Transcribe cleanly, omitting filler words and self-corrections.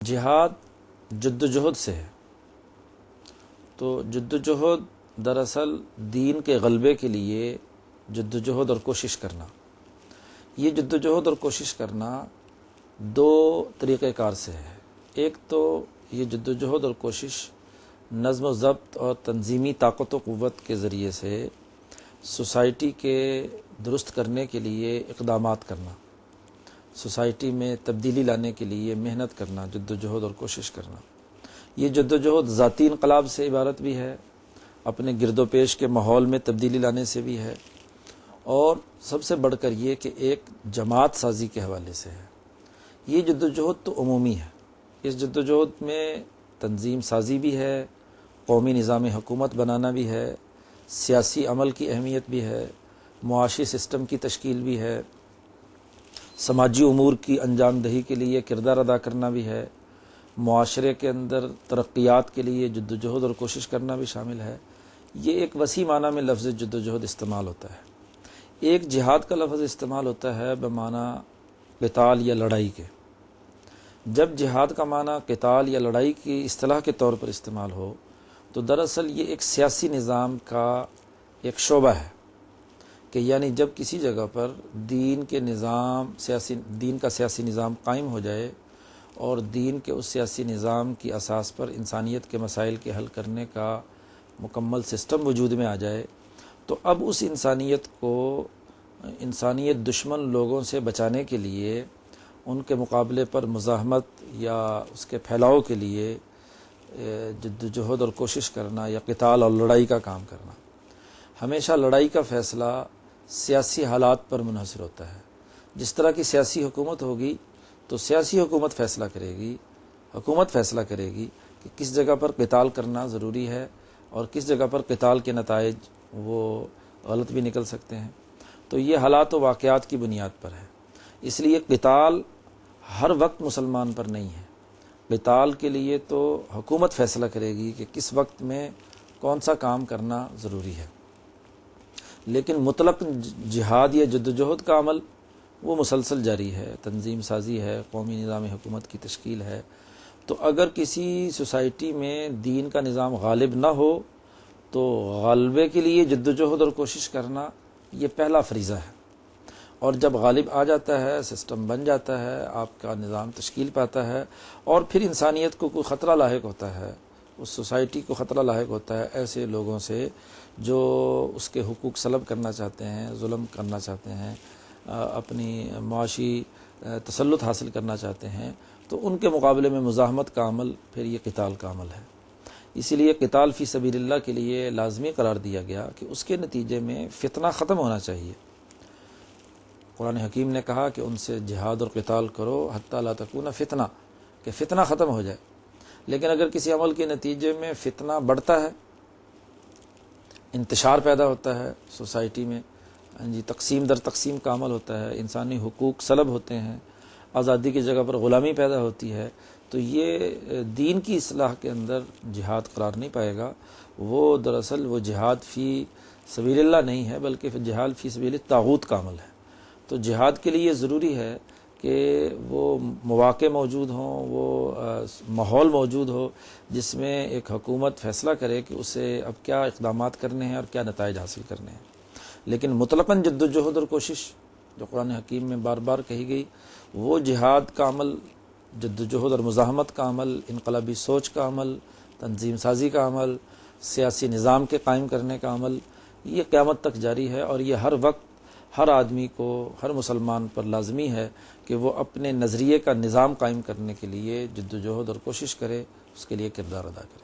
جہاد جدوجہد سے ہے، تو جدوجہد دراصل دین کے غلبے کے لیے جدوجہد اور کوشش کرنا، یہ جدوجہد اور کوشش کرنا دو طریقہ کار سے ہے۔ ایک تو یہ جدوجہد اور کوشش نظم و ضبط اور تنظیمی طاقت و قوت کے ذریعے سے سوسائٹی کے درست کرنے کے لیے اقدامات کرنا، سوسائٹی میں تبدیلی لانے کے لیے محنت کرنا، جدوجہد اور کوشش کرنا۔ یہ جدوجہد ذاتی انقلاب سے عبارت بھی ہے، اپنے گرد و پیش کے ماحول میں تبدیلی لانے سے بھی ہے، اور سب سے بڑھ کر یہ کہ ایک جماعت سازی کے حوالے سے ہے۔ یہ جدوجہد تو عمومی ہے، اس جدوجہد میں تنظیم سازی بھی ہے، قومی نظام حکومت بنانا بھی ہے، سیاسی عمل کی اہمیت بھی ہے، معاشی سسٹم کی تشکیل بھی ہے، سماجی امور کی انجام دہی کے لیے کردار ادا کرنا بھی ہے، معاشرے کے اندر ترقیات کے لیے جدوجہد اور کوشش کرنا بھی شامل ہے۔ یہ ایک وسیع معنی میں لفظ جدوجہد استعمال ہوتا ہے۔ ایک جہاد کا لفظ استعمال ہوتا ہے بمعنی قتال یا لڑائی کے۔ جب جہاد کا معنی قتال یا لڑائی کی اصطلاح کے طور پر استعمال ہو تو دراصل یہ ایک سیاسی نظام کا ایک شعبہ ہے، کہ یعنی جب کسی جگہ پر دین کا سیاسی نظام قائم ہو جائے اور دین کے اس سیاسی نظام کی اساس پر انسانیت کے مسائل کے حل کرنے کا مکمل سسٹم وجود میں آ جائے، تو اب اس انسانیت کو انسانیت دشمن لوگوں سے بچانے کے لیے ان کے مقابلے پر مزاحمت یا اس کے پھیلاؤ کے لیے جدوجہد اور کوشش کرنا یا قتال اور لڑائی کا کام کرنا۔ ہمیشہ لڑائی کا فیصلہ سیاسی حالات پر منحصر ہوتا ہے۔ جس طرح کی سیاسی حکومت ہوگی تو سیاسی حکومت فیصلہ کرے گی، حکومت فیصلہ کرے گی کہ کس جگہ پر قتال کرنا ضروری ہے اور کس جگہ پر قتال کے نتائج وہ غلط بھی نکل سکتے ہیں۔ تو یہ حالات و واقعات کی بنیاد پر ہے۔ اس لیے قتال ہر وقت مسلمان پر نہیں ہے۔ قتال کے لیے تو حکومت فیصلہ کرے گی کہ کس وقت میں کون سا کام کرنا ضروری ہے، لیکن مطلق جہاد یا جدوجہد کا عمل وہ مسلسل جاری ہے، تنظیم سازی ہے، قومی نظام حکومت کی تشکیل ہے۔ تو اگر کسی سوسائٹی میں دین کا نظام غالب نہ ہو تو غلبے کے لیے جدوجہد اور کوشش کرنا یہ پہلا فریضہ ہے، اور جب غالب آ جاتا ہے، سسٹم بن جاتا ہے، آپ کا نظام تشکیل پاتا ہے، اور پھر انسانیت کو کوئی خطرہ لاحق ہوتا ہے، اس سوسائٹی کو خطرہ لاحق ہوتا ہے ایسے لوگوں سے جو اس کے حقوق سلب کرنا چاہتے ہیں، ظلم کرنا چاہتے ہیں، اپنی معاشی تسلط حاصل کرنا چاہتے ہیں، تو ان کے مقابلے میں مزاحمت کا عمل پھر یہ قتال کا عمل ہے۔ اسی لیے قتال فی سبیل اللہ کے لیے لازمی قرار دیا گیا کہ اس کے نتیجے میں فتنہ ختم ہونا چاہیے۔ قرآن حکیم نے کہا کہ ان سے جہاد اور قتال کرو حتی لا تکون فتنہ، کہ فتنہ ختم ہو جائے۔ لیکن اگر کسی عمل کے نتیجے میں فتنہ بڑھتا ہے، انتشار پیدا ہوتا ہے سوسائٹی میں، تقسیم در تقسیم کا عمل ہوتا ہے، انسانی حقوق سلب ہوتے ہیں، آزادی کی جگہ پر غلامی پیدا ہوتی ہے، تو یہ دین کی اصلاح کے اندر جہاد قرار نہیں پائے گا۔ وہ دراصل وہ جہاد فی سبیل اللہ نہیں ہے، بلکہ جہاد فی سبیل الطاغوت کا عمل ہے۔ تو جہاد کے لیے ضروری ہے کہ وہ مواقع موجود ہوں، وہ ماحول موجود ہو جس میں ایک حکومت فیصلہ کرے کہ اسے اب کیا اقدامات کرنے ہیں اور کیا نتائج حاصل کرنے ہیں۔ لیکن مطلقاً جدوجہد اور کوشش جو قرآن حکیم میں بار بار کہی گئی، وہ جہاد کا عمل، جدوجہد اور مزاحمت کا عمل، انقلابی سوچ کا عمل، تنظیم سازی کا عمل، سیاسی نظام کے قائم کرنے کا عمل، یہ قیامت تک جاری ہے، اور یہ ہر وقت ہر آدمی کو، ہر مسلمان پر لازمی ہے کہ وہ اپنے نظریے کا نظام قائم کرنے کے لیے جدوجہد اور کوشش کرے، اس کے لیے کردار ادا کرے۔